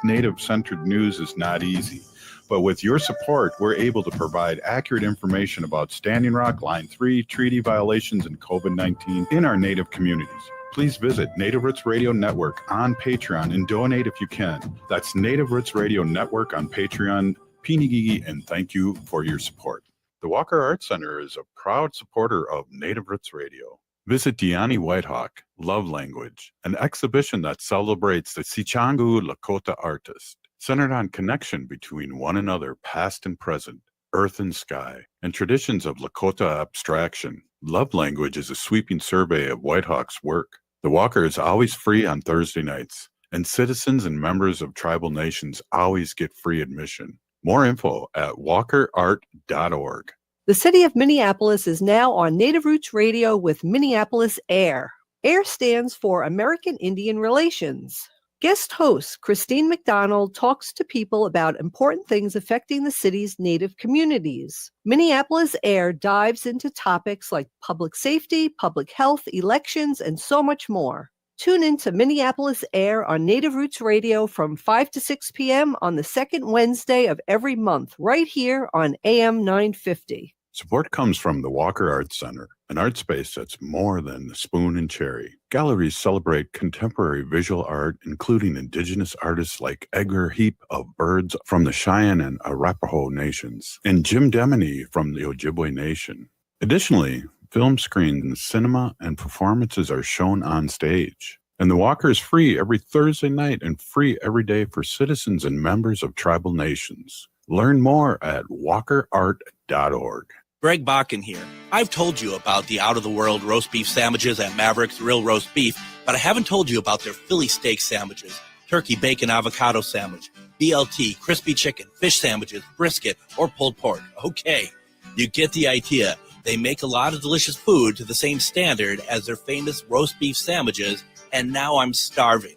native-centered news is not easy. But with your support, we're able to provide accurate information about Standing Rock, Line 3, treaty violations, and COVID-19 in our Native communities. Please visit Native Roots Radio Network on Patreon and donate if you can. That's Native Roots Radio Network on Patreon. Pinigigi, and thank you for your support. The Walker Arts Center is a proud supporter of Native Roots Radio. Visit Diani Whitehawk, Love Language, an exhibition that celebrates the Sichangu Lakota artist, centered on connection between one another, past and present, earth and sky, and traditions of Lakota abstraction. Love Language is a sweeping survey of Whitehawk's work. The Walker is always free on Thursday nights, and citizens and members of tribal nations always get free admission. More info at walkerart.org. The city of Minneapolis is now on Native Roots Radio with Minneapolis AIR. AIR stands for American Indian Relations. Guest host Christine McDonald talks to people about important things affecting the city's Native communities. Minneapolis AIR dives into topics like public safety, public health, elections, and so much more. Tune in to Minneapolis AIR on Native Roots Radio from 5 to 6 p.m. on the second Wednesday of every month, right here on AM 950. Support comes from the Walker Arts Center, an art space that's more than the spoon and cherry. Galleries celebrate contemporary visual art, including indigenous artists like Edgar Heap of Birds from the Cheyenne and Arapaho nations, and Jim Demeny from the Ojibwe Nation. Additionally, film screens, cinema, and performances are shown on stage. And the Walker is free every Thursday night and free every day for citizens and members of tribal nations. Learn more at walkerart.org. Greg Bakken here. I've told you about the out-of-the-world roast beef sandwiches at Maverick's Real Roast Beef, but I haven't told you about their Philly steak sandwiches, turkey bacon avocado sandwich, BLT, crispy chicken, fish sandwiches, brisket, or pulled pork. Okay, you get the idea. They make a lot of delicious food to the same standard as their famous roast beef sandwiches, and now I'm starving.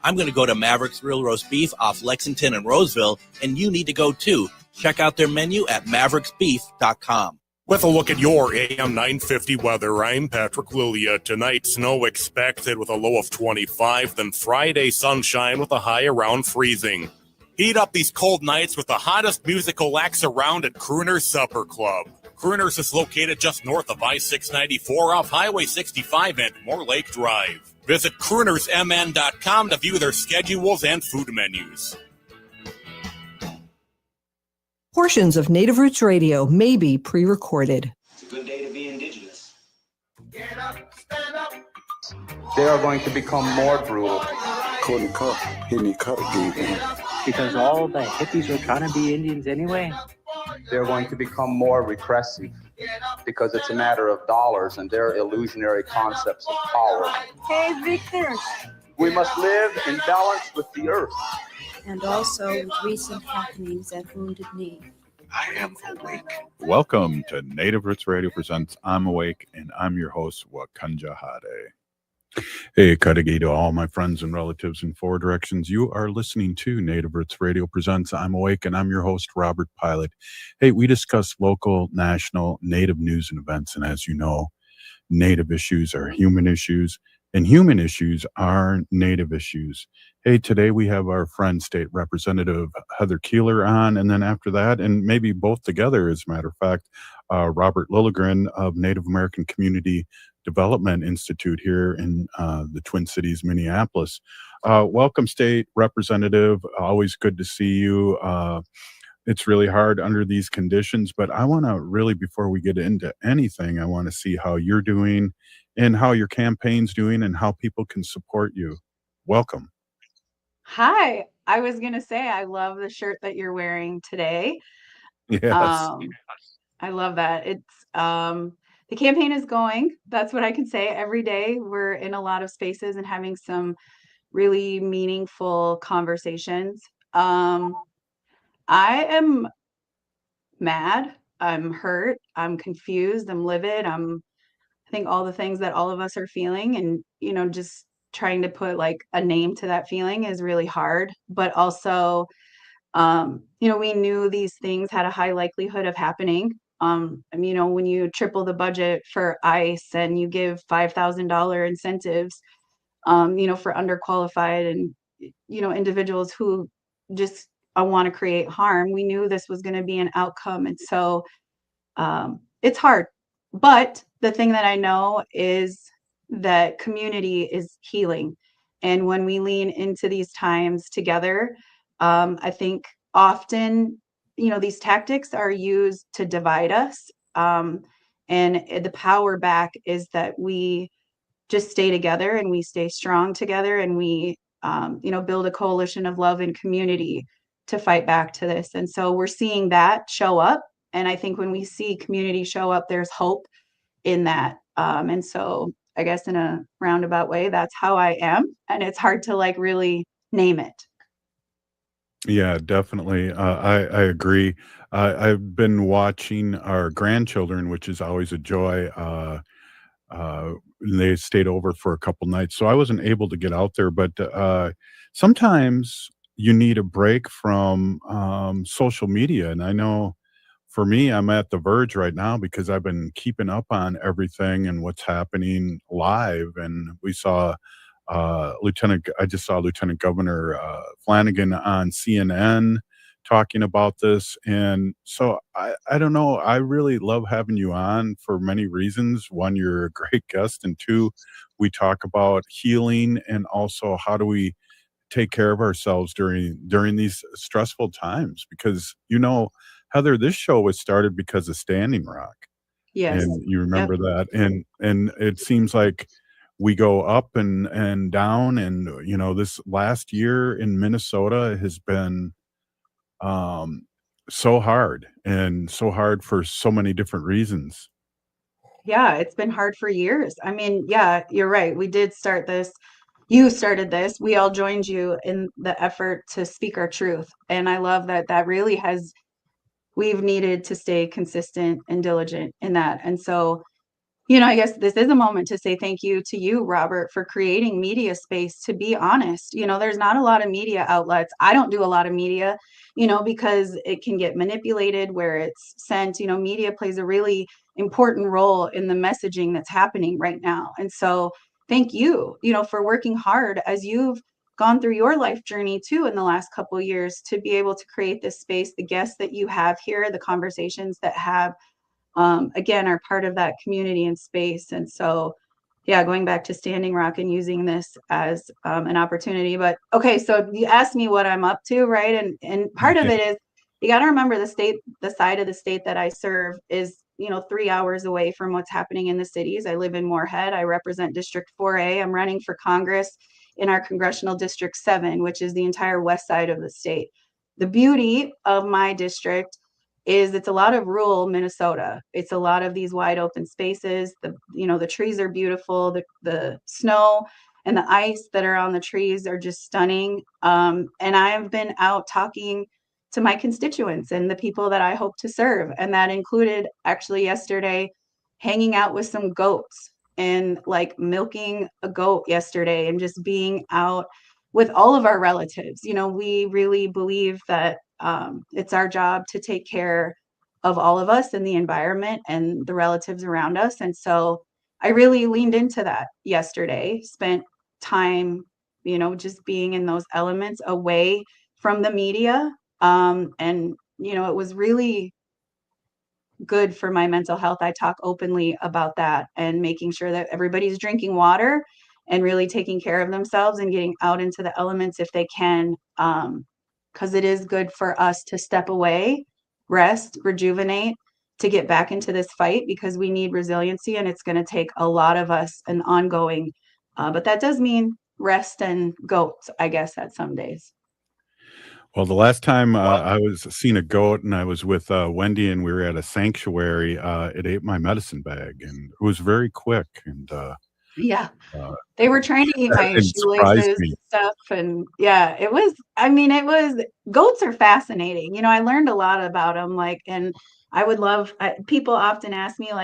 I'm going to go to Maverick's Real Roast Beef off Lexington and Roseville, and you need to go too. Check out their menu at mavericksbeef.com. With a look at your AM 950 weather, I'm Patrick Lilia. Tonight, snow expected with a low of 25, then Friday sunshine with a high around freezing. Heat up these cold nights with the hottest musical acts around at Crooner's Supper Club. Crooner's is located just north of I-694 off Highway 65 and Moore Lake Drive. Visit croonersmn.com to view their schedules and food menus. Portions of Native Roots Radio may be pre-recorded. It's a good day to be indigenous. Get up, stand up. They are going to become more brutal. Because all the hippies are trying to be Indians anyway. They're going to become more repressive because it's a matter of dollars and their illusionary concepts of power. Hey, Victor. We must live in balance with the earth. And also with recent happenings at Wounded Knee. I am awake. Welcome to Native Roots Radio presents I'm Awake, and I'm your host, Wakanja Hade. Hey, Kadagi to all my friends and relatives in four directions. You are listening to Native Roots Radio presents I'm Awake, and I'm your host, Robert Pilot. Hey, we discuss local, national, Native news and events, and as you know, Native issues are human issues, and human issues are Native issues. Hey, today we have our friend, State Representative Heather Keeler on, and then after that, and maybe both together, as a matter of fact, Robert Lilligren of Native American Community Development Institute here in the Twin Cities, Minneapolis. Welcome, State Representative. Always good to see you. It's really hard under these conditions, but I want to really, before we get into anything, I want to see how you're doing and how your campaign's doing and how people can support you. Welcome. Hi. I was going to say, I love the shirt that you're wearing today. Yes. I love that. It's the campaign is going. That's what I can say. Every day we're in a lot of spaces and having some really meaningful conversations. I am mad. I'm hurt. I'm confused. I'm livid. I think all the things that all of us are feeling, and, just trying to put like a name to that feeling is really hard, but also, we knew these things had a high likelihood of happening. When you triple the budget for ICE and you give $5,000 incentives, for underqualified and individuals who just want to create harm. We knew this was going to be an outcome. And so it's hard. But the thing that I know is that community is healing. And when we lean into these times together, I think often, these tactics are used to divide us. And the power back is that we just stay together and we stay strong together and we, build a coalition of love and community to fight back to this. And so we're seeing that show up. And I think when we see community show up, there's hope in that. And so I guess in a roundabout way, that's how I am. And it's hard to really name it. Yeah, definitely. I agree. I've been watching our grandchildren, which is always a joy. They stayed over for a couple nights, so I wasn't able to get out there. But sometimes you need a break from social media, and I know for me, I'm at the verge right now because I've been keeping up on everything and what's happening live. And we saw I just saw Lieutenant Governor Flanagan on CNN talking about this. And so I don't know. I really love having you on for many reasons. One, you're a great guest. And two, we talk about healing and also how do we take care of ourselves during these stressful times. Because, Heather, this show was started because of Standing Rock. Yes. And you Yep. remember that. And it seems like we go up and down. And, this last year in Minnesota has been so hard and so hard for so many different reasons. Yeah, it's been hard for years. I mean, yeah, you're right. We did start this. You started this. We all joined you in the effort to speak our truth. And I love that really we've needed to stay consistent and diligent in that. And so, I guess this is a moment to say thank you to you, Robert, for creating media space. To be honest, there's not a lot of media outlets. I don't do a lot of media, because it can get manipulated where it's sent. Media plays a really important role in the messaging that's happening right now. And so thank you, for working hard as you've gone through your life journey too in the last couple of years to be able to create this space, the guests that you have here, the conversations that have again, are part of that community and space. And so, yeah, going back to Standing Rock and using this as an opportunity. But okay, so you asked me what I'm up to, right? And part of it is you got to remember the side of the state that I serve is 3 hours away from what's happening in the cities. I live in Moorhead. I represent District 4A. I'm running for Congress in our Congressional District 7, which is the entire west side of the state. The beauty of my district is it's a lot of rural Minnesota. It's a lot of these wide open spaces. The trees are beautiful. The snow and the ice that are on the trees are just stunning. And I have been out talking to my constituents and the people that I hope to serve. And that included actually yesterday hanging out with some goats and milking a goat yesterday and just being out with all of our relatives. We really believe that it's our job to take care of all of us and the environment and the relatives around us. And so I really leaned into that yesterday, spent time, just being in those elements away from the media. And, it was really good for my mental health. I talk openly about that and making sure that everybody's drinking water and really taking care of themselves and getting out into the elements if they can. Because it is good for us to step away, rest, rejuvenate, to get back into this fight because we need resiliency and it's going to take a lot of us and ongoing. But that does mean rest and goats, I guess, at some days. Well, the last time I was seeing a goat and I was with Wendy and we were at a sanctuary, it ate my medicine bag and it was very quick. And yeah, they were trying to eat my surprised shoelaces me. and stuff. And yeah, goats are fascinating. I learned a lot about them. And I would love, people often ask me how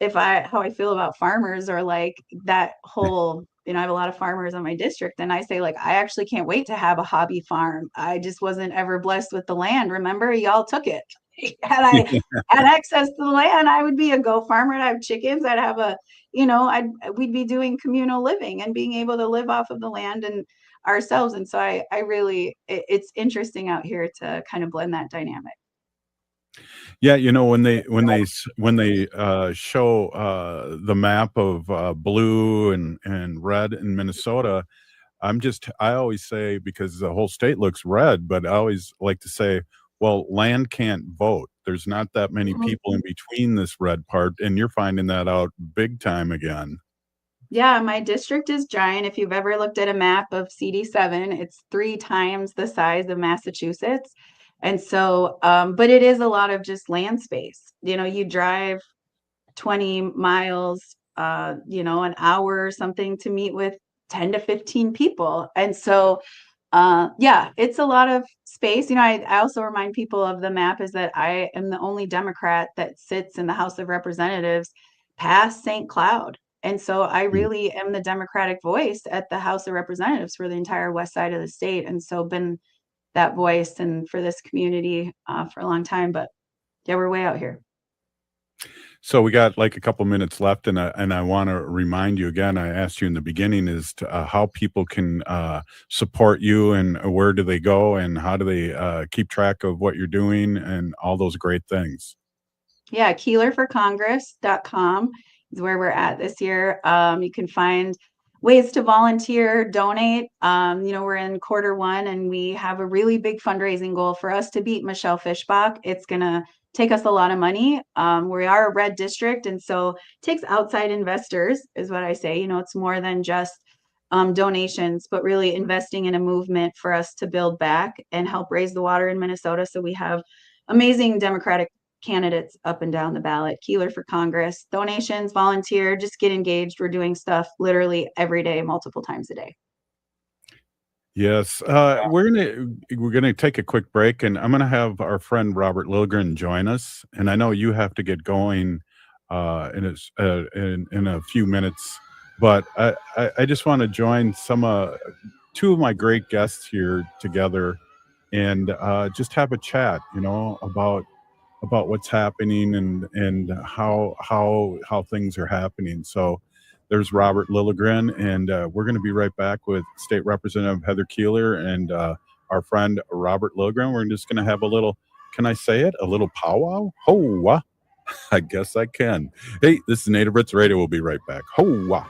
I feel about farmers or that whole, I have a lot of farmers in my district and I say I actually can't wait to have a hobby farm. I just wasn't ever blessed with the land. Remember, y'all took it. Had I had access to the land, I would be a goat farmer. I'd have chickens. I'd have we'd be doing communal living and being able to live off of the land and ourselves. And so I really, it's interesting out here to kind of blend that dynamic. Yeah, when they show the map of blue and red in Minnesota, I always say, because the whole state looks red, but I always like to say, well, land can't vote. There's not that many people in between this red part, and you're finding that out big time again. Yeah, my district is giant. If you've ever looked at a map of CD7, it's 3 times the size of Massachusetts. And so, but it is a lot of just land space. You drive 20 miles, an hour or something to meet with 10 to 15 people. And so, yeah, it's a lot of space. I also remind people of the map is that I am the only Democrat that sits in the House of Representatives past St. Cloud. And so I really am the Democratic voice at the House of Representatives for the entire west side of the state. And so been that voice and for this community for a long time. But yeah, we're way out here. So we got like a couple minutes left, and I want to remind you again, I asked you in the beginning, is to, how people can support you, and where do they go, and how do they keep track of what you're doing and all those great things. Yeah, KeelerForCongress.com is where we're at this year. You can find ways to volunteer, donate. We're in Q1 and we have a really big fundraising goal for us to beat Michelle Fischbach. It's going to take us a lot of money. We are a red district, and so it takes outside investors, is what I say. It's more than just donations, but really investing in a movement for us to build back and help raise the water in Minnesota. So we have amazing Democratic candidates up and down the ballot. Keeler for Congress, donations, volunteer, just get engaged. We're doing stuff literally every day, multiple times a day. Yes, we're gonna take a quick break, and I'm gonna have our friend Robert Lilligren join us. And I know you have to get going in a few minutes, but I just want to join two of my great guests here together, and just have a chat, about what's happening and how things are happening. So there's Robert Lilligren, and we're going to be right back with State Representative Heather Keeler and our friend Robert Lilligren. We're just going to have a little, can I say it? A little powwow? Ho-wah. I guess I can. Hey, this is Native Roots Radio. We'll be right back. Ho-wah.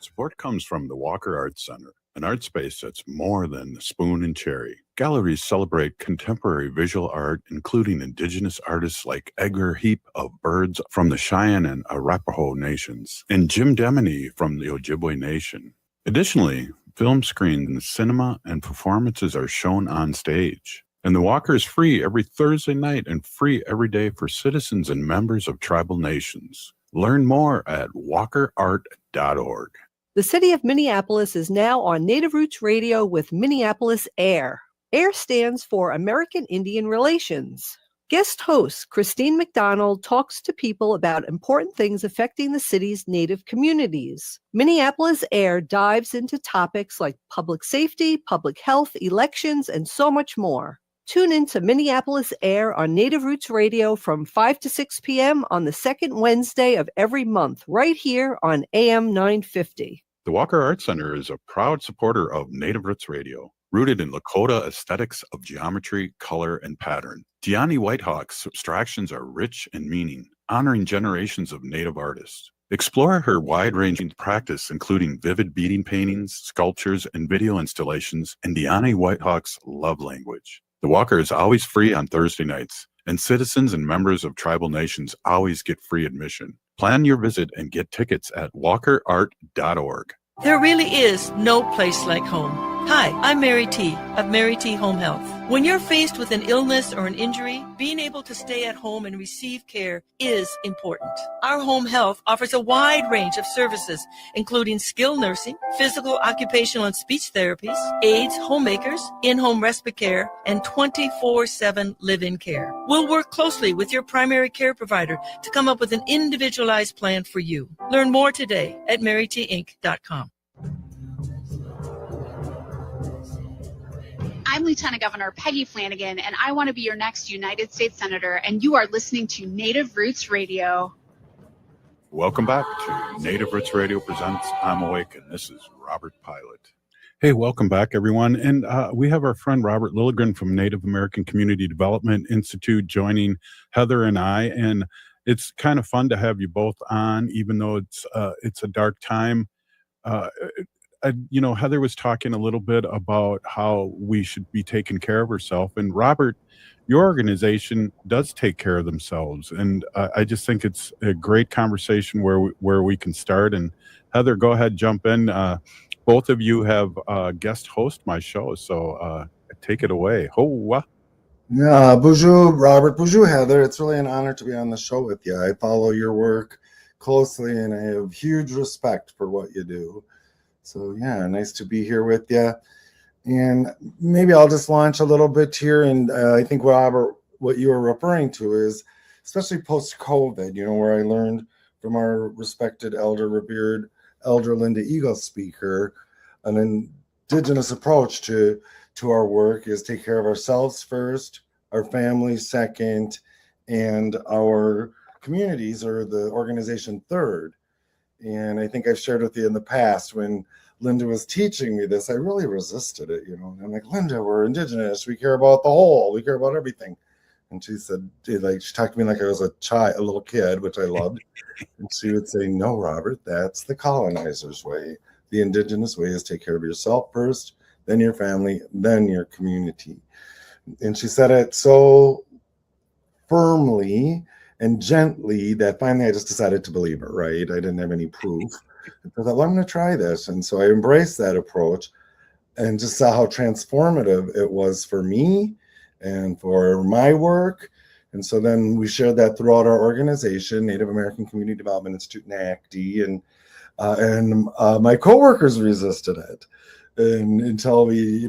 Support comes from the Walker Arts Center, an art space that's more than the spoon and cherry. Galleries celebrate contemporary visual art, including indigenous artists like Edgar Heap of birds from the Cheyenne and Arapaho nations, and Jim Demeny from the Ojibwe Nation. Additionally, film screens, cinema, and performances are shown on stage. And the Walker is free every Thursday night and free every day for citizens and members of tribal nations. Learn more at walkerart.org. The city of Minneapolis is now on Native Roots Radio with Minneapolis AIR. AIR stands for American Indian Relations. Guest host Christine McDonald talks to people about important things affecting the city's Native communities. Minneapolis AIR dives into topics like public safety, public health, elections, and so much more. Tune in to Minneapolis AIR on Native Roots Radio from 5 to 6 p.m. on the second Wednesday of every month, right here on AM 950. The Walker Arts Center is a proud supporter of Native Roots Radio, rooted in Lakota aesthetics of geometry, color, and pattern. Deani Whitehawk's abstractions are rich in meaning, honoring generations of Native artists. Explore her wide-ranging practice, including vivid beading paintings, sculptures, and video installations, and Deani Whitehawk's love language. The Walker is always free on Thursday nights, and citizens and members of tribal nations always get free admission. Plan your visit and get tickets at walkerart.org. There really is no place like home. Hi, I'm Mary T. of Mary T. Home Health. When you're faced with an illness or an injury, being able to stay at home and receive care is important. Our home health offers a wide range of services, including skilled nursing, physical, occupational, and speech therapies, aides, homemakers, in-home respite care, and 24/7 live-in care. We'll work closely with your primary care provider to come up with an individualized plan for you. Learn more today at marytinc.com. I'm Lieutenant Governor Peggy Flanagan, and I want to be your next United States Senator, and you are listening to Native Roots Radio. Welcome back to Native Roots Radio Presents I'm Awake, and this is Robert Pilot. Hey, welcome back, everyone. And we have our friend Robert Lilligren from Native American Community Development Institute joining Heather and I. And it's kind of fun to have you both on, even though it's a dark time. Heather was talking a little bit about how we should be taking care of ourselves. And Robert, your organization does take care of themselves. And I just think it's a great conversation where we can start. And Heather, go ahead, jump in. Both of you have guest host my show, so take it away. Hoa. Yeah, bonjour, Robert. Bonjour, Heather. It's really an honor to be on the show with you. I follow your work closely, and I have huge respect for what you do. So, yeah, nice to be here with you. And maybe I'll just launch a little bit here. And I think, Robert, what you were referring to is, especially post-COVID, where I learned from our respected revered Elder Linda Eagle speaker, an indigenous approach to our work is take care of ourselves first, our families second, and our communities or the organization third. And I think I've shared with you in the past when Linda was teaching me this, I really resisted it, And I'm like, Linda, we're indigenous. We care about the whole. We care about everything. And she said, she talked to me like I was a little kid, which I loved. And she would say, no, Robert, that's the colonizer's way. The indigenous way is take care of yourself first, then your family, then your community. And she said it so firmly and gently that finally I just decided to believe her, right? I didn't have any proof. I thought, well, I'm going to try this. And so I embraced that approach and just saw how transformative it was for me and for my work. And so then we shared that throughout our organization, Native American Community Development Institute, NACDI, and my coworkers resisted it until we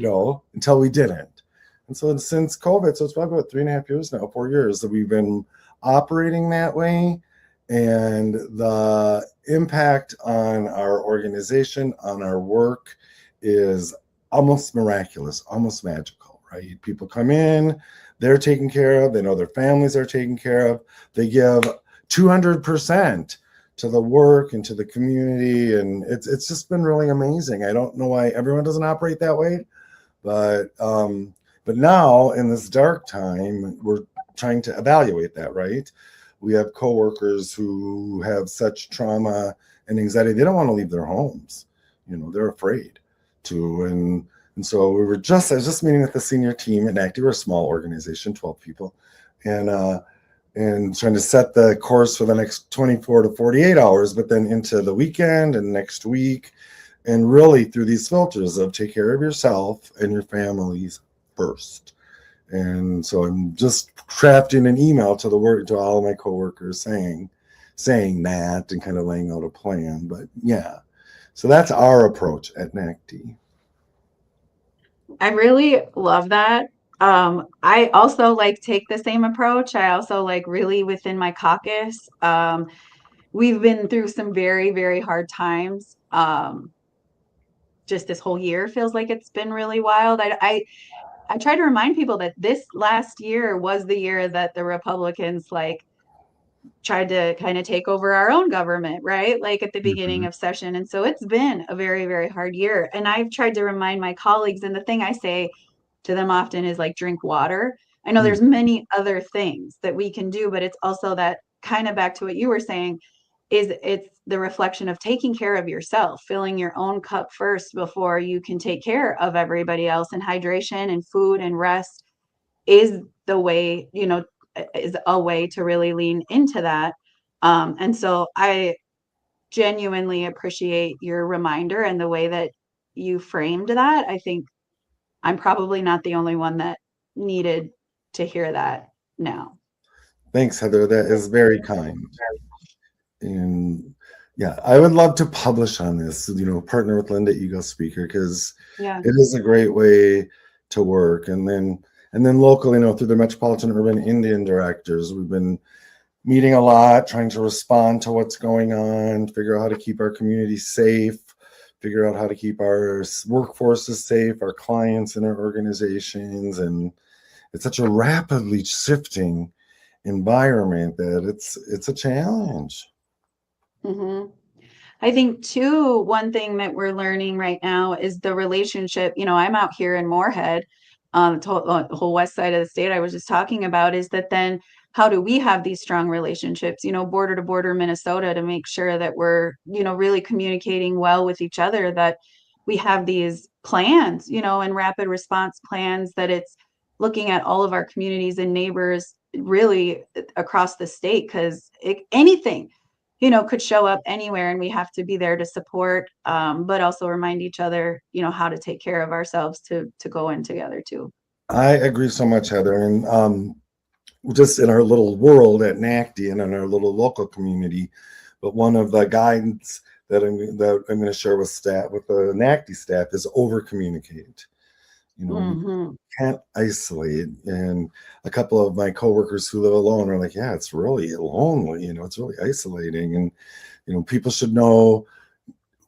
didn't. And so since COVID, so it's probably about 3.5 years now, 4 years that we've been operating that way. And the impact on our organization, on our work is almost miraculous, almost magical, right? People come in, they're taken care of, they know their families are taken care of, they give 200% to the work and to the community, and it's just been really amazing. I don't know why everyone doesn't operate that way, but now in this dark time, we're trying to evaluate that, right? We have coworkers who have such trauma and anxiety, they don't want to leave their homes. They're afraid to. And so I was just meeting with the senior team at NACDI. We're a small organization, 12 people, and trying to set the course for the next 24 to 48 hours, but then into the weekend and next week, and really through these filters of take care of yourself and your families first. And so I'm just crafting an email to all of my coworkers saying that and kind of laying out a plan. But yeah, so that's our approach at NACDI. I really love that. I also take the same approach. I also really within my caucus. We've been through some very, very hard times. Just this whole year feels like it's been really wild. I try to remind people that this last year was the year that the Republicans tried to kind of take over our own government, right? At the beginning of session. And so it's been a very, very hard year. And I've tried to remind my colleagues, and the thing I say to them often is drink water. I know there's many other things that we can do, but it's also that kind of back to what you were saying, it's the reflection of taking care of yourself, filling your own cup first before you can take care of everybody else. And hydration and food and rest is the way, is a way to really lean into that. And so I genuinely appreciate your reminder and the way that you framed that. I think I'm probably not the only one that needed to hear that now. Thanks, Heather. That is very kind. And yeah, I would love to publish on this, partner with Linda Eagle Speaker, because it is a great way to work. And then locally, through the Metropolitan Urban Indian Directors, we've been meeting a lot, trying to respond to what's going on, figure out how to keep our community safe, figure out how to keep our workforces safe, our clients and our organizations. And it's such a rapidly shifting environment that it's a challenge. Mm-hmm. I think too, one thing that we're learning right now is the relationship. I'm out here in Moorhead, the whole west side of the state I was just talking about, is that then how do we have these strong relationships, border to border Minnesota, to make sure that we're, really communicating well with each other, that we have these plans, and rapid response plans, that it's looking at all of our communities and neighbors really across the state, because anything could show up anywhere, and we have to be there to support, but also remind each other, how to take care of ourselves to go in together too. I agree so much, Heather. And just in our little world at NACDI and in our little local community, but one of the guidance that I'm going to share with the NACDI staff is over communicate. You can't isolate. And a couple of my coworkers who live alone are like, yeah, it's really lonely, it's really isolating. And people should know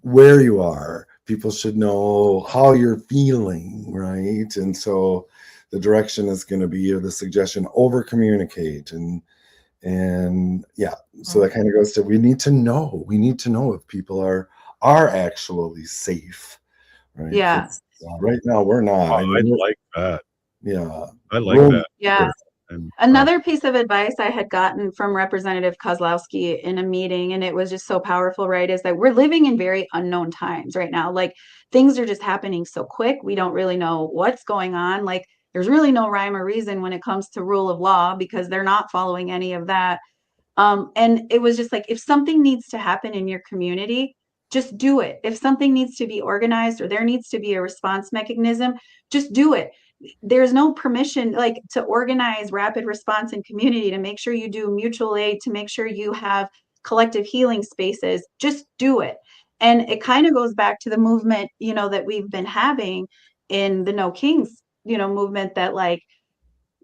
where you are. People should know how you're feeling, right? And so the direction is going to be, or the suggestion, over communicate. And yeah, so that kind of goes to, we need to know if people are actually safe, right? Yeah. Right now we're not. Oh, I like that. Yeah. I like that. Yeah. And, another piece of advice I had gotten from Representative Kozlowski in a meeting, and it was just so powerful, right, is that we're living in very unknown times right now. Like, things are just happening so quick. We don't really know what's going on. Like, there's really no rhyme or reason when it comes to rule of law, because they're not following any of that. And it was just like, if something needs to happen in your community, just do it. If something needs to be organized, or there needs to be a response mechanism, just do it. There's no permission, like, to organize rapid response in community, to make sure you do mutual aid, to make sure you have collective healing spaces. Just do it. And it kind of goes back to the movement, that we've been having in the No Kings, movement, that, like,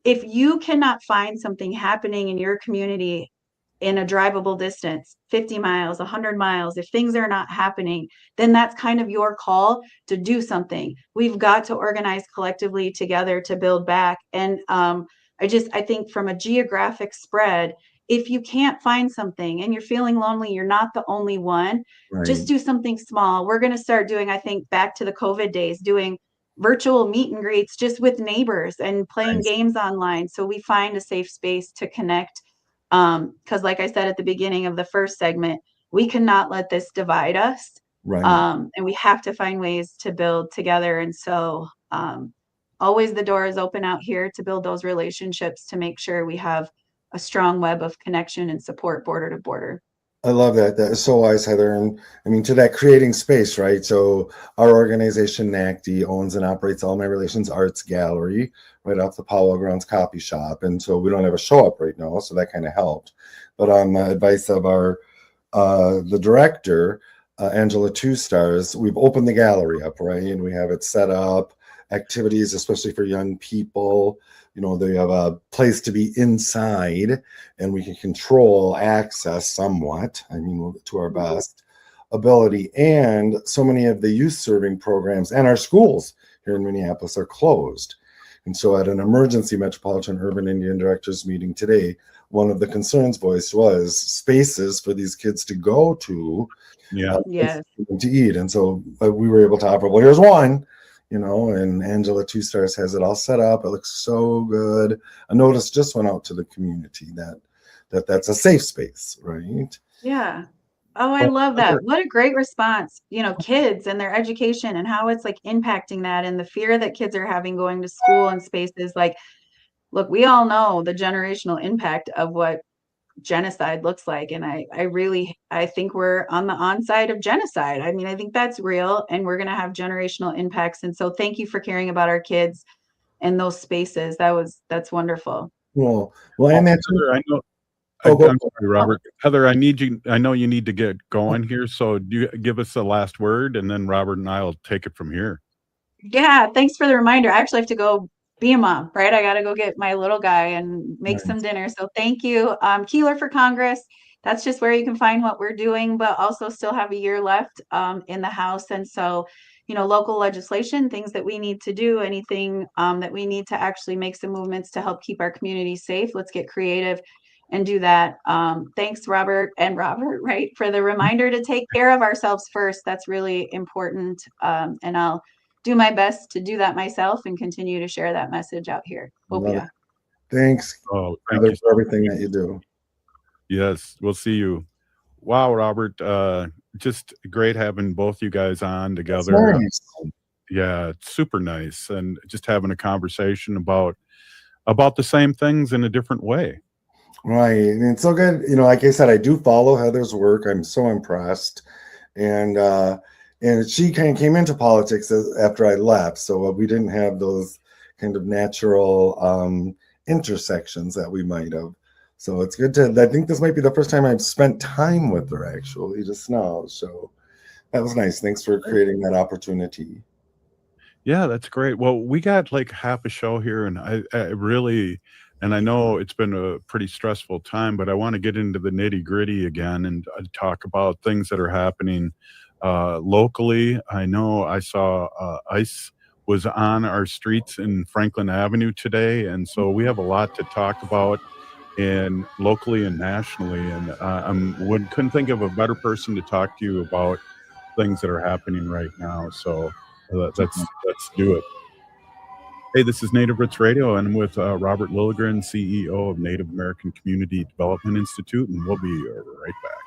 if you cannot find something happening in your community in a drivable distance, 50 miles, 100 miles, if things are not happening, then that's kind of your call to do something. We've got to organize collectively together to build back. And I think from a geographic spread, if you can't find something and you're feeling lonely, you're not the only one. Right. Just do something small. We're going to start doing, I think, back to the COVID days, doing virtual meet and greets just with neighbors and playing games online, so we find a safe space to connect. Because like I said at the beginning of the first segment, we cannot let this divide us. Right. And we have to find ways to build together. And so always the door is open out here to build those relationships, to make sure we have a strong web of connection and support border to border. I love that. That is so wise, Heather. And I mean, to that creating space, right? So our organization, NACDI, owns and operates All My Relations Arts Gallery right off the Powell Grounds Copy Shop. And so we don't have a show up right now, so that kind of helped. But on the advice of the director, Angela Two Stars, we've opened the gallery up, right? And we have it set up, activities, especially for young people. They have a place to be inside, and we can control access somewhat, to our best ability. And so many of the youth serving programs and our schools here in Minneapolis are closed. And so at an emergency Metropolitan Urban Indian Directors meeting today, one of the concerns voiced was spaces for these kids to go to, Yes, to eat. And so we were able to offer, well, here's one. And Angela Two Stars has it all set up. It looks so good. A notice just went out to the community that's a safe space, right? yeah. Oh, I love that. What a great response. Kids and their education, and how it's like impacting that, and the fear that kids are having going to school and spaces. Like, look, we all know the generational impact of what genocide looks like. And I think we're on the onside of genocide. I think that's real, and we're going to have generational impacts. And so thank you for caring about our kids and those spaces. That's wonderful. Well, and that's, Heather, I know. I'm sorry, Robert. Heather, I know you need to get going here. So do you give us the last word, and then Robert and I will take it from here. Yeah. Thanks for the reminder. I actually have to go be a mom, right? I got to go get my little guy and make some dinner. So thank you. Keeler for Congress. that's just where you can find what we're doing, but also still have a year left in the House. And so, local legislation, things that we need to do, anything that we need to actually make some movements to help keep our community safe. Let's get creative and do that. Thanks, Robert, right, for the reminder to take care of ourselves first. That's really important. And I'll do my best to do that myself and continue to share that message out here. Hope ya. Thanks. Oh, thank Heather, you for everything that you do. Yes, we'll see you. Wow, Robert, just great having both you guys on together. Nice. Yeah, it's super nice, and just having a conversation about the same things in a different way. Right. And it's so good. Like I said, I do follow Heather's work. I'm so impressed. And she kind of came into politics after I left. So we didn't have those kind of natural intersections that we might have. So it's good I think this might be the first time I've spent time with her actually just now. So that was nice. Thanks for creating that opportunity. Yeah, that's great. Well, we got like half a show here, and I really, and I know it's been a pretty stressful time, but I want to get into the nitty gritty again and talk about things that are happening locally. I know I saw ICE was on our streets in Franklin Avenue today, and so we have a lot to talk about, and locally and nationally. And couldn't think of a better person to talk to you about things that are happening right now. So let's do it. Hey, this is Native Roots Radio, and I'm with Robert Lilligren, CEO of Native American Community Development Institute, and we'll be right back.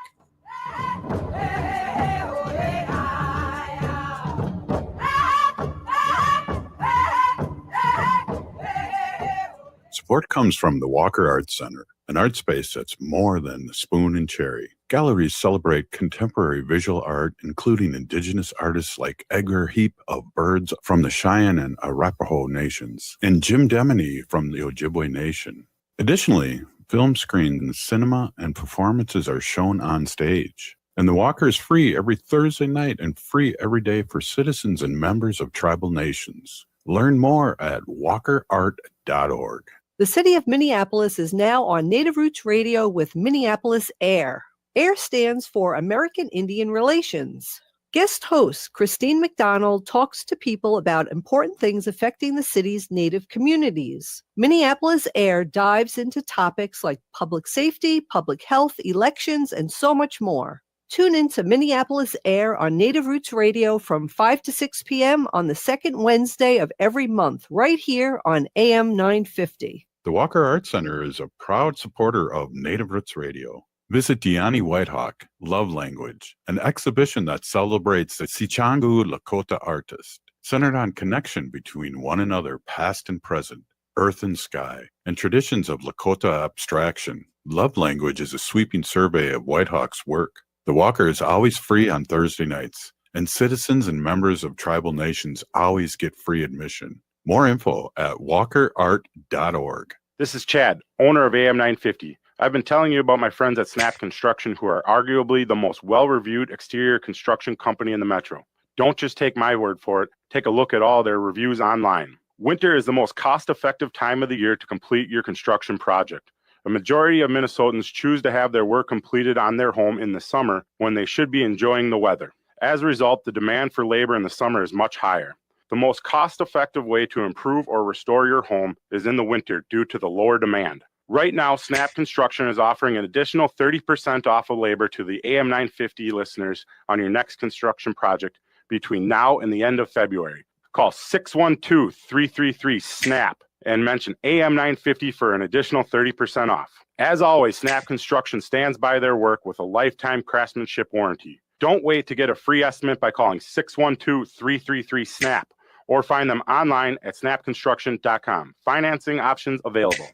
Support comes from the Walker Arts Center, an art space that's more than the spoon and cherry. Galleries celebrate contemporary visual art, including indigenous artists like Edgar Heap of Birds from the Cheyenne and Arapaho nations, and Jim Demeny from the Ojibwe Nation. Additionally, film screens, cinema, and performances are shown on stage. And the Walker is free every Thursday night and free every day for citizens and members of tribal nations. Learn more at walkerart.org. The city of Minneapolis is now on Native Roots Radio with Minneapolis Air. AIR stands for American Indian Relations. Guest host Christine McDonald talks to people about important things affecting the city's Native communities. Minneapolis Air dives into topics like public safety, public health, elections, and so much more. Tune in to Minneapolis Air on Native Roots Radio from 5 to 6 p.m. on the second Wednesday of every month, right here on AM 950. The Walker Arts Center is a proud supporter of Native Roots Radio. Visit Deani Whitehawk, Love Language, an exhibition that celebrates the Sichangu Lakota artist, centered on connection between one another, past and present, earth and sky, and traditions of Lakota abstraction. Love Language is a sweeping survey of Whitehawk's work. The Walker is always free on Thursday nights, and citizens and members of tribal nations always get free admission. More info at walkerart.org. This is Chad, owner of AM 950. I've been telling you about my friends at Snap Construction, who are arguably the most well-reviewed exterior construction company in the metro. Don't just take my word for it. Take a look at all their reviews online. Winter is the most cost-effective time of the year to complete your construction project. A majority of Minnesotans choose to have their work completed on their home in the summer when they should be enjoying the weather. As a result, the demand for labor in the summer is much higher. The most cost-effective way to improve or restore your home is in the winter due to the lower demand. Right now, Snap Construction is offering an additional 30% off of labor to the AM 950 listeners on your next construction project between now and the end of February. Call 612-333-SNAP and mention AM 950 for an additional 30% off. As always, Snap Construction stands by their work with a lifetime craftsmanship warranty. Don't wait to get a free estimate by calling 612-333-SNAP or find them online at snapconstruction.com. Financing options available.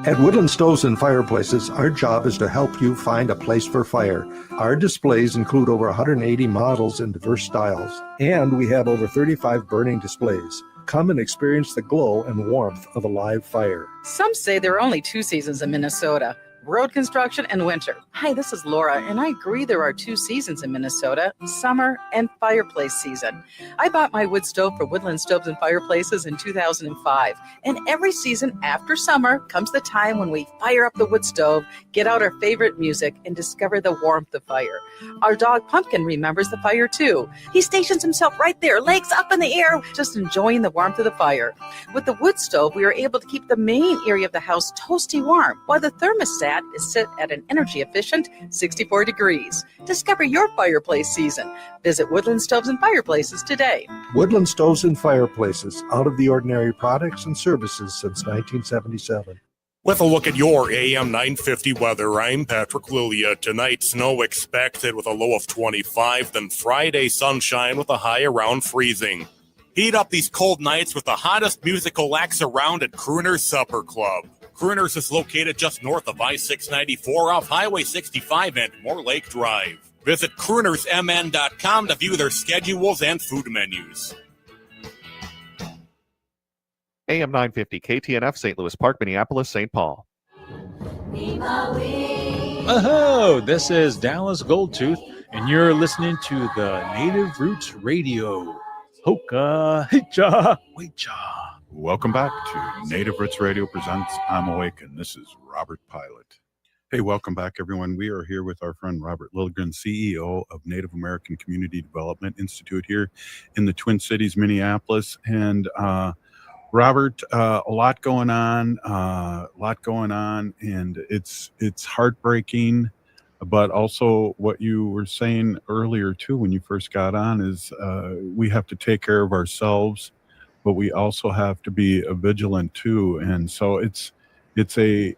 At Woodland Stoves and Fireplaces, our job is to help you find a place for fire. Our displays include over 180 models in diverse styles, and we have over 35 burning displays. Come and experience the glow and warmth of a live fire. Some say there are only 2 seasons in Minnesota, road construction, and winter. Hi, this is Laura, and I agree there are 2 seasons in Minnesota, summer and fireplace season. I bought my wood stove for Woodland Stoves and Fireplaces in 2005, and every season after summer comes the time when we fire up the wood stove, get out our favorite music, and discover the warmth of fire. Our dog Pumpkin remembers the fire too. He stations himself right there, legs up in the air, just enjoying the warmth of the fire. With the wood stove, we are able to keep the main area of the house toasty warm, while the thermostat is set at an energy-efficient 64 degrees. Discover your fireplace season. Visit Woodland Stoves and Fireplaces today. Woodland Stoves and Fireplaces, out of the ordinary products and services since 1977. With a look at your AM 950 weather, I'm Patrick Lilia. Tonight, snow expected with a low of 25, then Friday sunshine with a high around freezing. Heat up these cold nights with the hottest musical acts around at Crooner's Supper Club. Crooner's is located just north of I-694 off Highway 65 and Moore Lake Drive. Visit croonersmn.com to view their schedules and food menus. AM 950 KTNF, St. Louis Park, Minneapolis, St. Paul. Oh, this is Dallas Goldtooth, and you're listening to the Native Roots Radio. Hoka, hicha, wecha. Welcome back to Native Roots Radio presents I'm Awake, and this is Robert Pilot. Hey, welcome back, everyone. We are here with our friend Robert Lilligren, CEO of Native American Community Development Institute here in the Twin Cities, Minneapolis. And Robert, a lot going on, and it's heartbreaking. But also what you were saying earlier, too, when you first got on, is we have to take care of ourselves, but we also have to be vigilant, too. And so it's a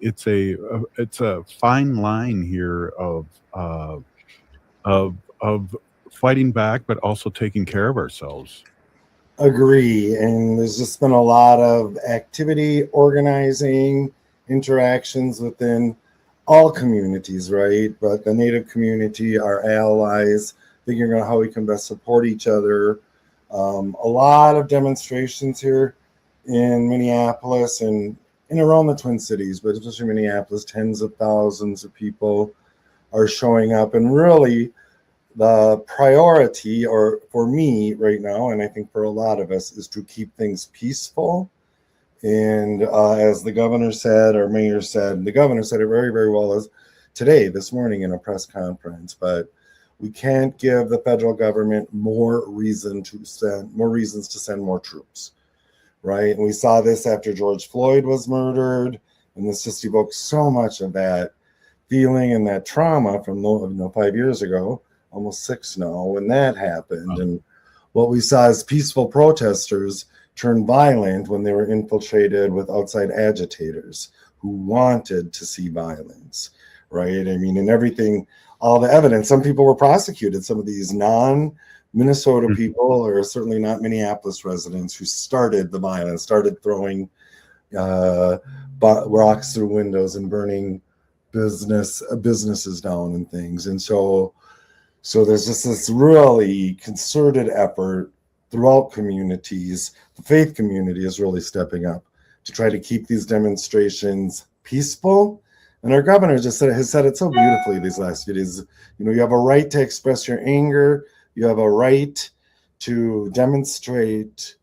fine line here of fighting back, but also taking care of ourselves. Agree. And there's just been a lot of activity, organizing, interactions within all communities, right? But the Native community, our allies, figuring out how we can best support each other. A lot of demonstrations here in Minneapolis and around the Twin Cities, but especially Minneapolis, tens of thousands of people are showing up. And really, the priority, or for me right now, and I think for a lot of us, is to keep things peaceful. And as the governor said, or mayor said, the governor said it very, very well as today, this morning in a press conference, but we can't give the federal government more reasons to send more troops, right? And we saw this after George Floyd was murdered, and this just evokes so much of that feeling and that trauma from 5 years ago, almost 6 now, when that happened. And what we saw is peaceful protesters turned violent when they were infiltrated with outside agitators who wanted to see violence, right? I mean, and everything, all the evidence, some people were prosecuted, some of these non-Minnesota people, or certainly not Minneapolis residents, who started the violence, started throwing rocks through windows and burning businesses down and things. And so there's just this really concerted effort throughout communities. The faith community is really stepping up to try to keep these demonstrations peaceful. And our governor has said it so beautifully these last few days. You know, you have a right to express your anger. You have a right to demonstrate.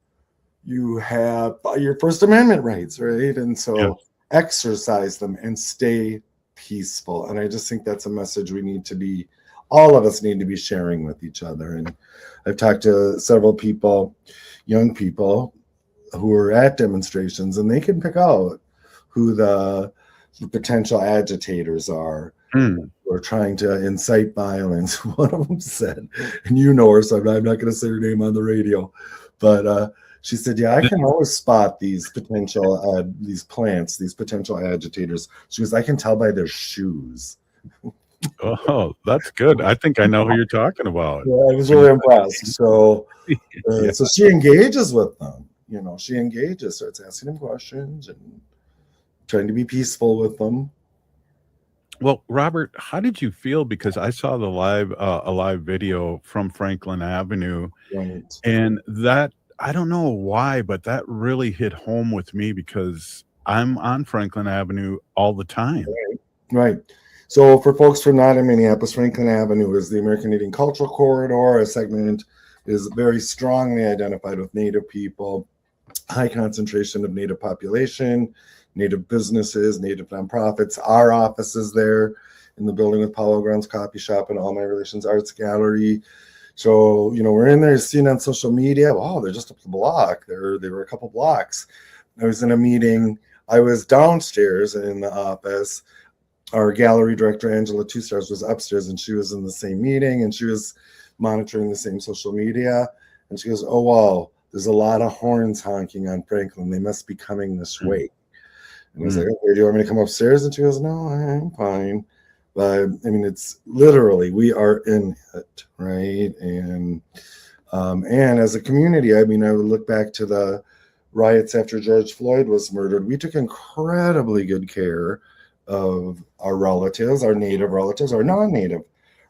You have your First Amendment rights, right? And so exercise them and stay peaceful. And I just think that's a message all of us need to be sharing with each other. And I've talked to several people, young people, who are at demonstrations, and they can pick out who the potential agitators are who are trying to incite violence. One of them said, and you know her, so I'm not going to say her name on the radio, but she said, yeah, I can always spot these potential, these potential agitators. She goes, I can tell by their shoes. Oh, that's good. I think I know who you're talking about. Yeah, I was really impressed. So, so she engages with them. You know, starts asking them questions and trying to be peaceful with them. Well, Robert, how did you feel? Because I saw the a live video from Franklin Avenue, right. And that, I don't know why, but that really hit home with me because I'm on Franklin Avenue all the time. Right. Right. So for folks from not in Minneapolis, Franklin Avenue is the American Indian Cultural Corridor. A segment is very strongly identified with Native people, high concentration of Native population, Native businesses, Native nonprofits. Our office is there in the building with Paulo Grounds Coffee Shop and All My Relations Arts Gallery. So, we're in there seeing on social media, wow, they're just up the block. They were a couple blocks. I was in a meeting. I was downstairs in the office. Our gallery director, Angela Two Stars, was upstairs, and she was in the same meeting, and she was monitoring the same social media. And she goes, oh, wow, there's a lot of horns honking on Franklin. They must be coming this way. And I was like, okay, do you want me to come upstairs? And she goes, no, I'm fine. But it's literally, we are in it, right? And as a community, I would look back to the riots after George Floyd was murdered. We took incredibly good care of our relatives, our Native relatives, our non-Native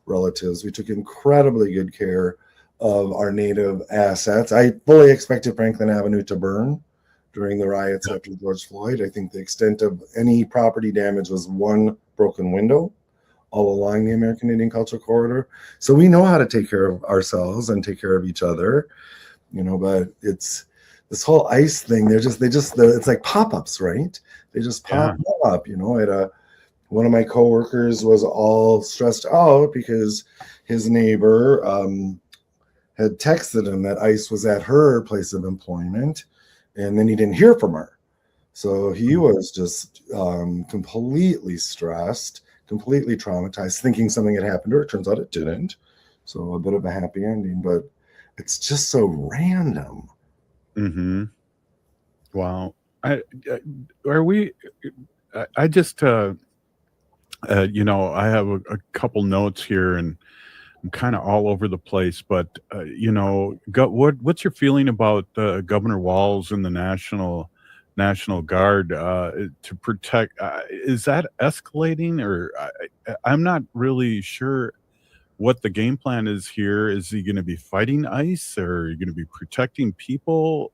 relatives. We took incredibly good care of our Native assets. I fully expected Franklin Avenue to burn during the riots after George Floyd. I think the extent of any property damage was one broken window all along the American Indian Cultural Corridor. So we know how to take care of ourselves and take care of each other, but it's this whole ICE thing. It's like pop-ups, right? They just pop up, one of my coworkers was all stressed out because his neighbor had texted him that ICE was at her place of employment, and then he didn't hear from her. So he was just completely stressed, completely traumatized, thinking something had happened to her. It turns out it didn't. So a bit of a happy ending, but it's just so random. Mm-hmm. Wow. I have a couple notes here, and I'm kind of all over the place, but what's your feeling about Governor Walz and the National Guard to protect? Is that escalating, or I'm not really sure what the game plan is here. Is he going to be fighting ICE, or are you going to be protecting people?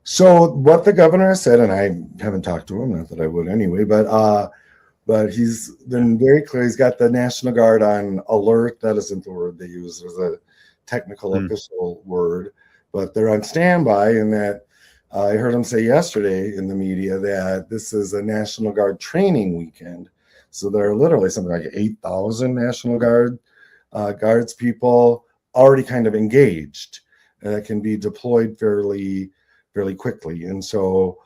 So what the governor has said, and I haven't talked to him, not that I would anyway, but he's been very clear. He's got the National Guard on alert. That isn't the word they use. There's a technical official word, but they're on standby. And that I heard him say yesterday in the media that this is a National Guard training weekend. So there are literally something like 8,000 National Guards people already kind of engaged that can be deployed fairly quickly. And so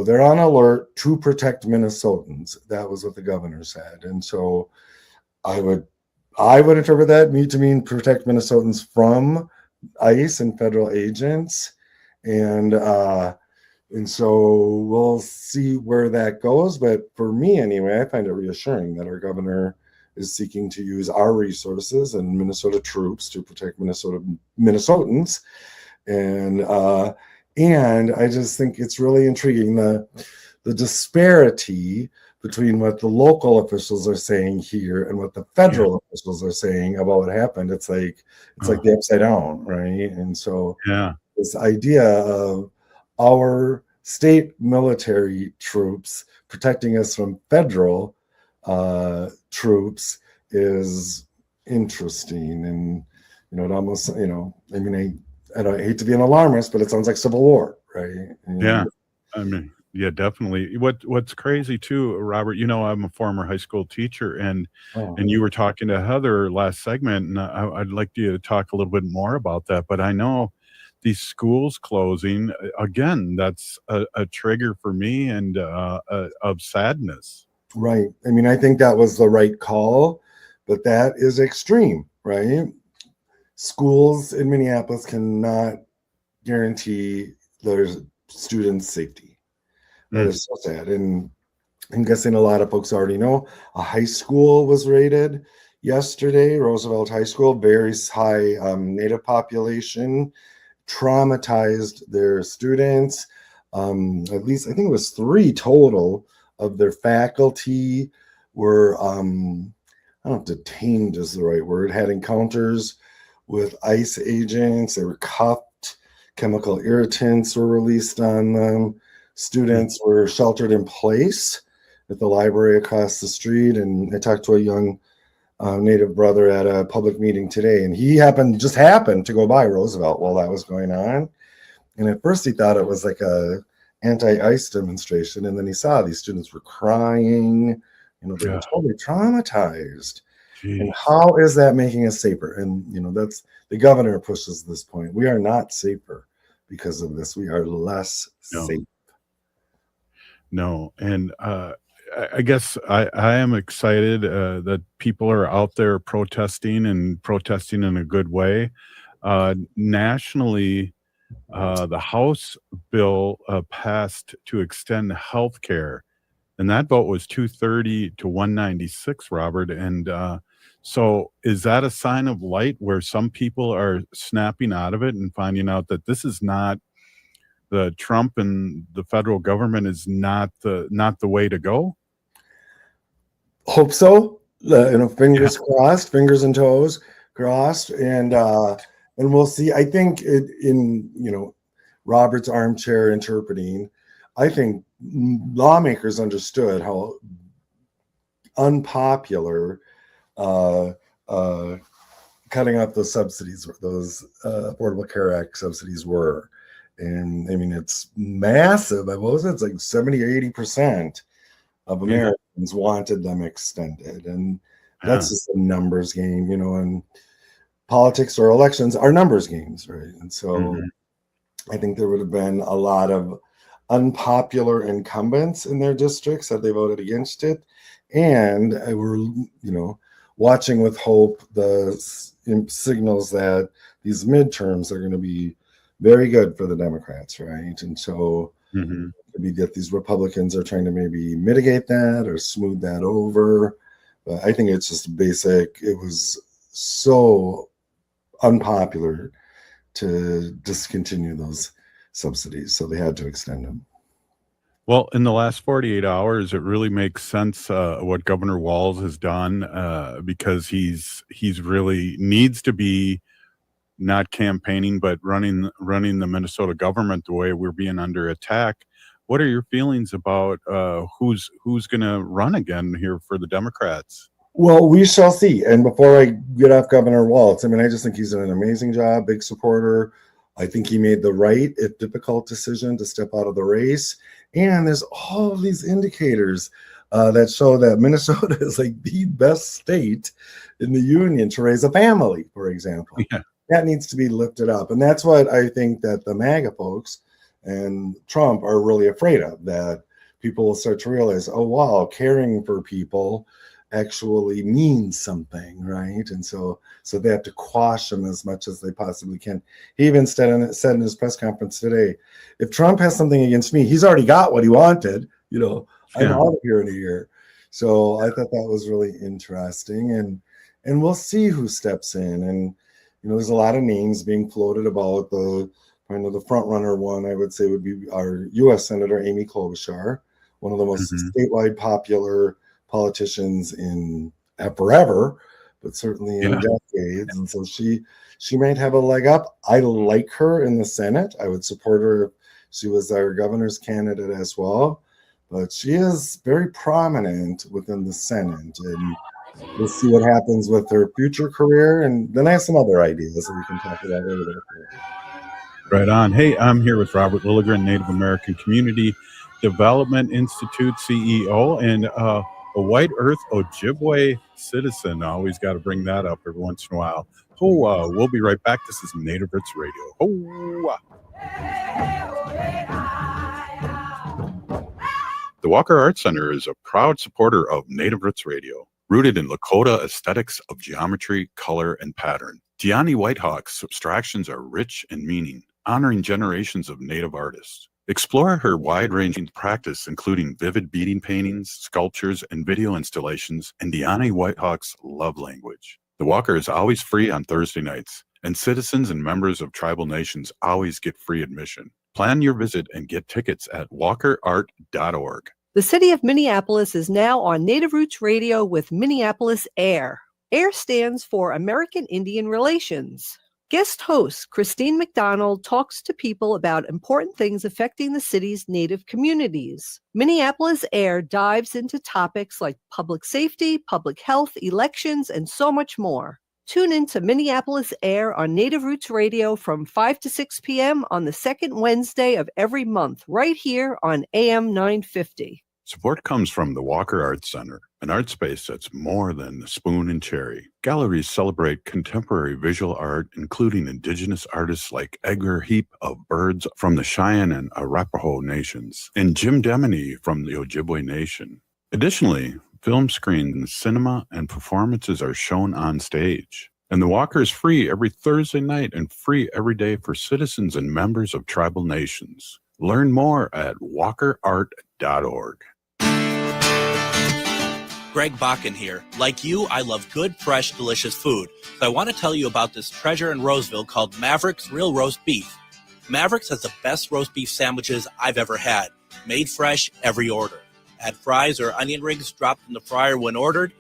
they're on alert to protect Minnesotans. That was what the governor said. And so I would interpret that to mean protect Minnesotans from ICE and federal agents. And so we'll see where that goes. But for me anyway, I find it reassuring that our governor is seeking to use our resources and Minnesota troops to protect Minnesotans. And I just think it's really intriguing, the disparity between what the local officials are saying here and what the federal officials are saying about what happened. It's like the upside down, right? And so this idea of our state military troops protecting us from federal troops is interesting. And it almost, I hate to be an alarmist, but it sounds like Civil War, right? Yeah, definitely. What's crazy too, Robert, I'm a former high school teacher, and you were talking to Heather last segment, and I'd like you to talk a little bit more about that. But I know these schools closing, again, that's a trigger for me and of sadness. Right. I think that was the right call, but that is extreme, right? Schools in Minneapolis cannot guarantee their students' safety. That is so sad. And I'm guessing a lot of folks already know a high school was raided yesterday, Roosevelt High School, very high Native population, traumatized their students. At least, I think it was 3 total of their faculty were, I don't know if detained is the right word, had encounters with ICE agents. They were cuffed. Chemical irritants were released on them. Students were sheltered in place at the library across the street, and I talked to a young Native brother at a public meeting today, and he just happened to go by Roosevelt while that was going on. And at first he thought it was like a anti-ICE demonstration, and then he saw these students were crying, they were totally traumatized. Jeez. And how is that making us safer? And that's the governor pushes this point. We are not safer because of this. We are less safe. No, and I guess I am excited that people are out there protesting and protesting in a good way. Nationally, the House bill passed to extend health care, and that vote was 230 to 196, Robert. And so is that a sign of light where some people are snapping out of it and finding out that this is not the Trump and the federal government is not the way to go? Hope so. Fingers crossed, fingers and toes crossed, and we'll see. I think in Robert's armchair interpreting, I think lawmakers understood how unpopular cutting off those subsidies, those Affordable Care Act subsidies were. And I mean, it's massive. It's like 70 or 80% of Americans wanted them extended. And that's just a numbers game, and politics or elections are numbers games, right? And so I think there would have been a lot of unpopular incumbents in their districts had they voted against it. And we're, watching with hope the signals that these midterms are going to be very good for the Democrats, right? And so maybe that these Republicans are trying to maybe mitigate that or smooth that over. But I think it's just basic. It was so unpopular to discontinue those subsidies, so they had to extend them. Well, in the last 48 hours, it really makes sense what Governor Walz has done because he's really needs to be not campaigning, but running the Minnesota government the way we're being under attack. What are your feelings about who's going to run again here for the Democrats? Well, we shall see. And before I get off Governor Walz, I just think he's done an amazing job, big supporter. I think he made the right, if difficult, decision to step out of the race. And there's all of these indicators that show that Minnesota is like the best state in the union to raise a family, for example. Yeah. That needs to be lifted up. And that's what I think that the MAGA folks and Trump are really afraid of, that people will start to realize, oh, wow, caring for people actually means something, right? And so they have to quash him as much as they possibly can. He even said in his press conference today, if Trump has something against me, he's already got what he wanted. I'm out of here in a year. So I thought that was really interesting, and we'll see who steps in. And there's a lot of names being floated about. The front runner one I would say would be our U.S. Senator Amy Klobuchar, one of the most statewide popular politicians in forever, but certainly in decades. And so she might have a leg up. I like her in the Senate. I would support her if she was our governor's candidate as well. But she is very prominent within the Senate, and we'll see what happens with her future career. And then I have some other ideas that we can talk about later. Right on. Hey, I'm here with Robert Lilligren, Native American Community Development Institute CEO, and a White Earth Ojibwe citizen. I always got to bring that up every once in a while. We'll be right back. This is Native Roots Radio. The Walker Arts Center is a proud supporter of Native Roots Radio, rooted in Lakota aesthetics of geometry, color, and pattern. Diani Whitehawk's abstractions are rich in meaning, honoring generations of Native artists. Explore her wide-ranging practice, including vivid beading paintings, sculptures, and video installations, and Diani Whitehawk's love language. The Walker is always free on Thursday nights, and citizens and members of tribal nations always get free admission. Plan your visit and get tickets at walkerart.org. The city of Minneapolis is now on Native Roots Radio with Minneapolis AIR. AIR stands for American Indian Relations. Guest host Christine McDonald talks to people about important things affecting the city's Native communities. Minneapolis Air dives into topics like public safety, public health, elections, and so much more. Tune in to Minneapolis Air on Native Roots Radio from 5 to 6 p.m. on the second Wednesday of every month, right here on AM 950. Support comes from the Walker Arts Center, an art space that's more than the spoon and cherry. Galleries celebrate contemporary visual art, including indigenous artists like Edgar Heap of Birds from the Cheyenne and Arapaho nations, and Jim Demeny from the Ojibwe Nation. Additionally, film screens, cinema, and performances are shown on stage. And the Walker is free every Thursday night and free every day for citizens and members of tribal nations. Learn more at walkerart.org. Greg Bakken here. Like you, I love good, fresh, delicious food. So I want to tell you about this treasure in Roseville called Maverick's Real Roast Beef. Maverick's has the best roast beef sandwiches I've ever had. Made fresh, every order. Add fries or onion rings dropped in the fryer when ordered,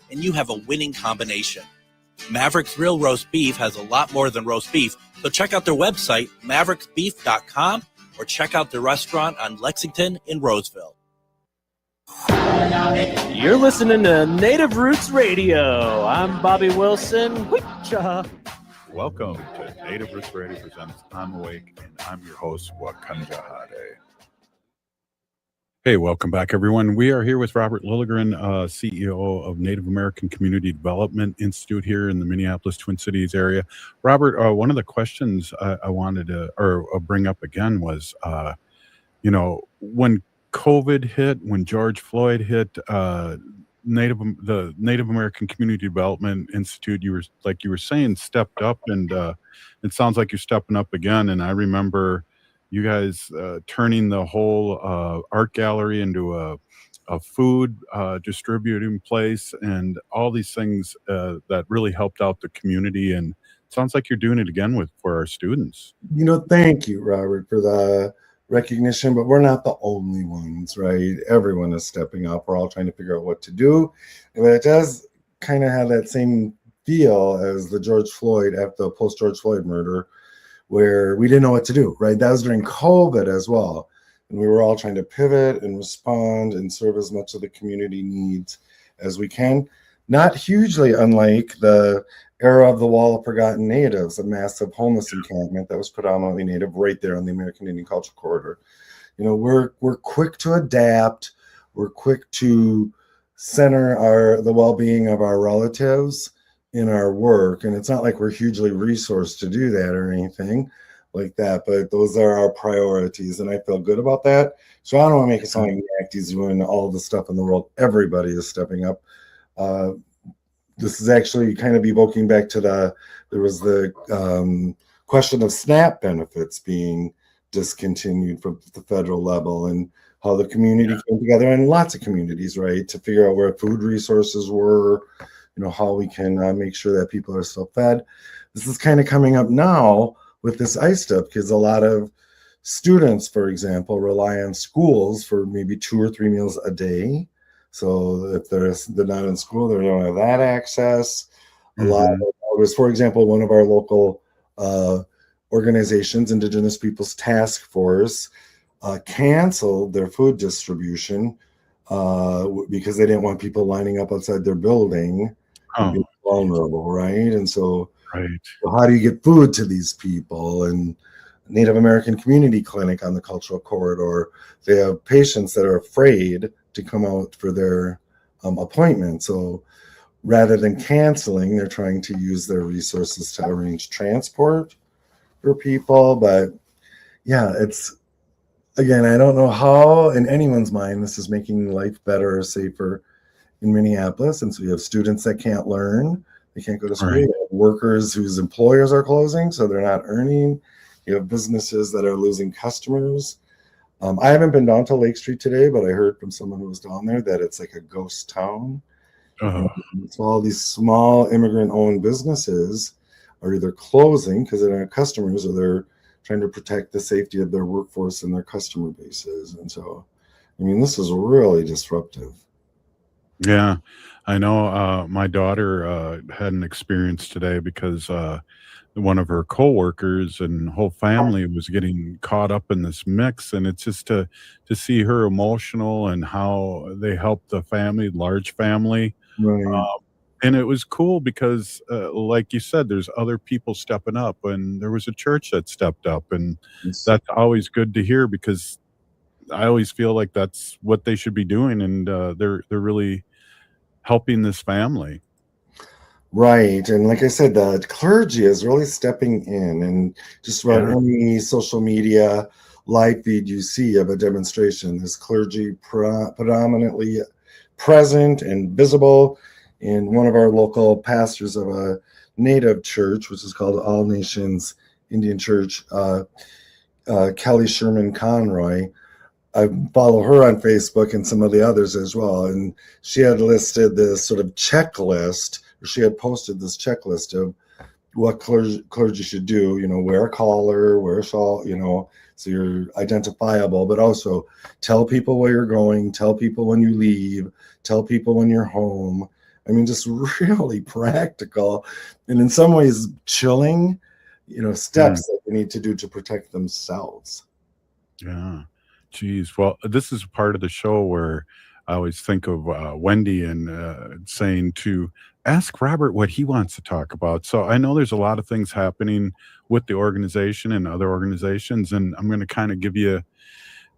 and you have a winning combination. Maverick's Real Roast Beef has a lot more than roast beef, so check out their website, mavericksbeef.com, or check out their restaurant on Lexington in Roseville. You're listening to Native Roots Radio. I'm Bobby Wilson. Witcha. Welcome to Native Roots Radio presents I'm Awake, and I'm your host, Wakanja Hade. Hey, welcome back, everyone. We are here with Robert Lilligren, CEO of Native American Community Development Institute here in the Minneapolis Twin Cities area. Robert, one of the questions I wanted to bring up again was, when COVID hit, when George Floyd hit, the Native American Community Development Institute, you were saying, stepped up, and it sounds like you're stepping up again. And I remember you guys turning the whole art gallery into a food distributing place, and all these things that really helped out the community. And it sounds like you're doing it again for our students. Thank you, Robert, for the recognition, but we're not the only ones, right? Everyone is stepping up. We're all trying to figure out what to do. But it does kind of have that same feel as the George Floyd, after the post-George Floyd murder, where we didn't know what to do, right? That was during COVID as well. And we were all trying to pivot and respond and serve as much of the community needs as we can. Not hugely unlike the era of the Wall of Forgotten Natives, a massive homeless encampment that was predominantly Native right there on the American Indian Cultural Corridor. We're quick to adapt. We're quick to center the well-being of our relatives in our work. And it's not like we're hugely resourced to do that or anything like that, but those are our priorities. And I feel good about that. So I don't want to make it sound like NACDI's doing all the stuff in the world. Everybody is stepping up. This is actually kind of evoking back to there was the question of SNAP benefits being discontinued from the federal level, and how the community came together, and lots of communities, right, to figure out where food resources were, how we can make sure that people are still fed. This is kind of coming up now with this ISTEP, because a lot of students, for example, rely on schools for maybe 2 or 3 meals a day. So if they're not in school, they don't have that access. A lot of, for example, one of our local organizations, Indigenous Peoples Task Force, canceled their food distribution because they didn't want people lining up outside their building and being vulnerable, right? And so, how do you get food to these people? And Native American Community Clinic on the Cultural Corridor, they have patients that are afraid to come out for their appointment. So rather than canceling, they're trying to use their resources to arrange transport for people. But yeah, it's, again, I don't know how in anyone's mind this is making life better or safer in Minneapolis. And so you have students that can't learn, they can't go to school. You have workers whose employers are closing, so they're not earning. You have businesses that are losing customers. I haven't been down to Lake Street today, but I heard from someone who was down there that it's like a ghost town. So all these small immigrant-owned businesses are either closing because they're not customers, or they're trying to protect the safety of their workforce and their customer bases. And so, this is really disruptive. Yeah. I know my daughter had an experience today because one of her coworkers and whole family was getting caught up in this mix, and it's just to see her emotional and how they helped the family, large family. Right. And it was cool because, like you said, there's other people stepping up, and there was a church that stepped up, and that's always good to hear because I always feel like that's what they should be doing, and they're really helping this family. Right. And like I said, the clergy is really stepping in, and just about Yeah. any social media live feed you see of a demonstration, there's clergy predominantly present and visible. And one of our local pastors of a native church, which is called All Nations Indian Church, Kelly Sherman Conroy, I follow her on Facebook and some of the others as well. And she had listed this sort of checklist, or she had posted this checklist of what clergy should do, wear a collar, wear a shawl, so you're identifiable, but also tell people where you're going, tell people when you leave, tell people when you're home. I mean, just really practical and in some ways chilling, steps that they need to do to protect themselves. Yeah. Geez. Well, this is part of the show where I always think of Wendy and saying to ask Robert what he wants to talk about. So I know there's a lot of things happening with the organization and other organizations, and I'm going to kind of give you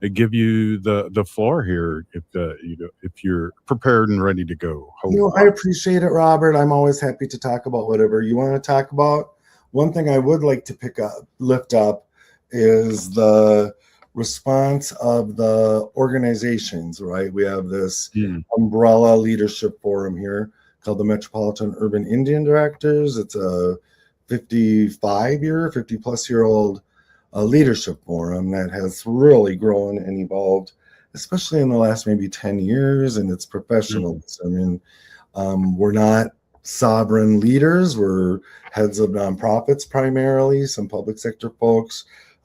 the floor here if you're prepared and ready to go. I appreciate it, Robert. I'm always happy to talk about whatever you want to talk about. One thing I would like to lift up is the response of the organizations, right? We have this umbrella leadership forum here called the Metropolitan Urban Indian Directors. It's a 50 plus year old leadership forum that has really grown and evolved, especially in the last maybe 10 years, and its professionalism. We're not sovereign leaders. We're heads of nonprofits primarily, some public sector folks.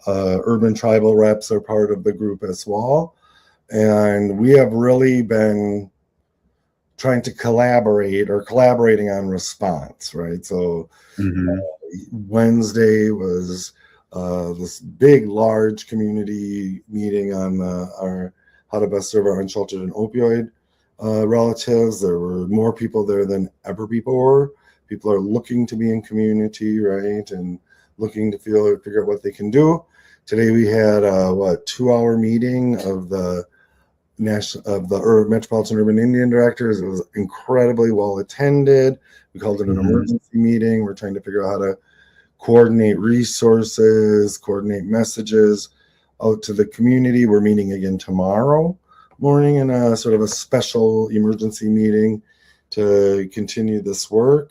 Urban tribal reps are part of the group as well. And we have really been trying to collaborating on response, right? So Wednesday was this big, large community meeting on our how to best serve our unsheltered and opioid relatives. There were more people there than ever before. People are looking to be in community, right? And looking to figure out what they can do. Today we had a 2-hour meeting of the Metropolitan Urban Indian Directors. It was incredibly well attended. We called it an emergency meeting. We're trying to figure out how to coordinate resources, coordinate messages out to the community. We're meeting again tomorrow morning in a sort of a special emergency meeting to continue this work.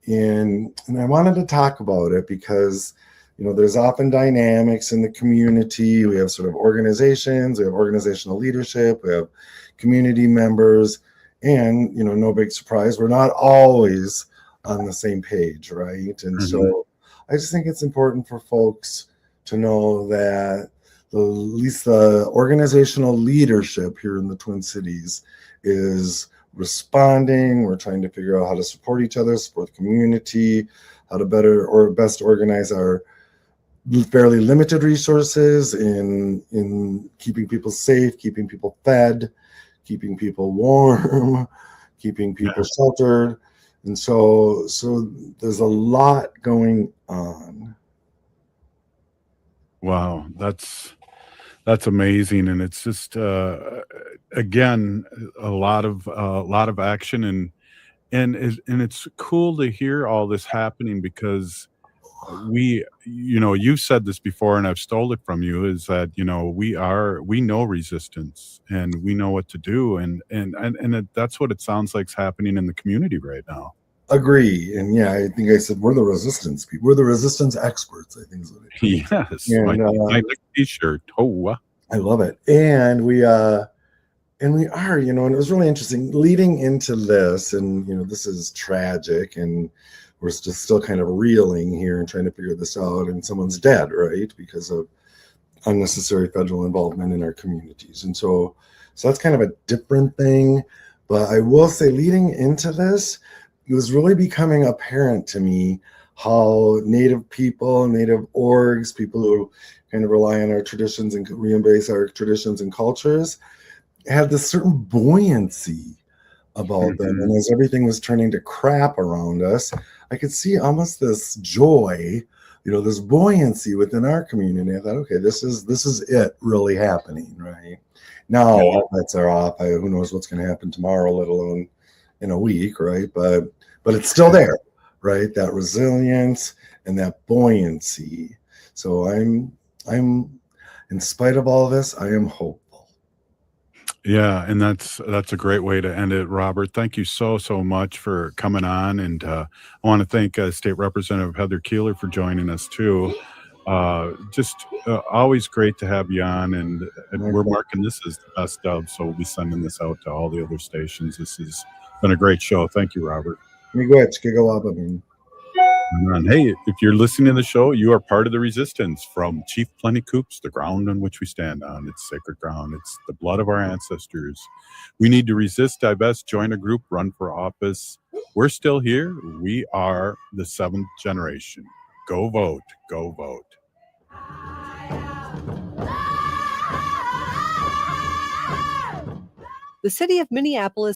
And I wanted to talk about it because there's often dynamics in the community. We have sort of organizations, we have organizational leadership, we have community members, and, no big surprise, we're not always on the same page, right? And so I just think it's important for folks to know that at least the organizational leadership here in the Twin Cities is responding. We're trying to figure out how to support each other, support the community, how to better or best organize our fairly limited resources in keeping people safe, keeping people fed, keeping people warm, keeping people sheltered. And so there's a lot going on. Wow, that's amazing, and it's just again a lot of action, and it's cool to hear all this happening because you've said this before, and I've stole it from you, is that we know resistance and we know what to do, and that's what it sounds like is happening in the community right now. Agree. And yeah, I think I said we're the resistance people. We're the resistance experts, I think is what it is. Yes. And, my t-shirt. Oh, I love it. And we are, and it was really interesting leading into this, and this is tragic, and we're still kind of reeling here and trying to figure this out, and someone's dead, right? Because of unnecessary federal involvement in our communities. And so that's kind of a different thing. But I will say, leading into this, it was really becoming apparent to me how Native people, Native orgs, people who kind of rely on our traditions and re-embrace our traditions and cultures, had this certain buoyancy about them. And as everything was turning to crap around us, I could see almost this joy, this buoyancy within our community. I thought, okay, this is it really happening, right? Now all bets are off. Who knows what's going to happen tomorrow, let alone in a week, right? But it's still there, right? That resilience and that buoyancy. So I'm in spite of all this, I am hopeful. Yeah, and that's a great way to end it, Robert. Thank you so much for coming on, and I want to thank State Representative Heather Keeler for joining us too. Just always great to have you on, and we're marking this as the best of, so we'll be sending this out to all the other stations. This has been a great show. Thank you, Robert. And hey, if you're listening to the show, you are part of the resistance. From Chief Plenty Coops, the ground on which we stand on. It's sacred ground. It's the blood of our ancestors. We need to resist, divest, join a group, run for office. We're still here. We are the 7th generation. Go vote. Go vote. The city of Minneapolis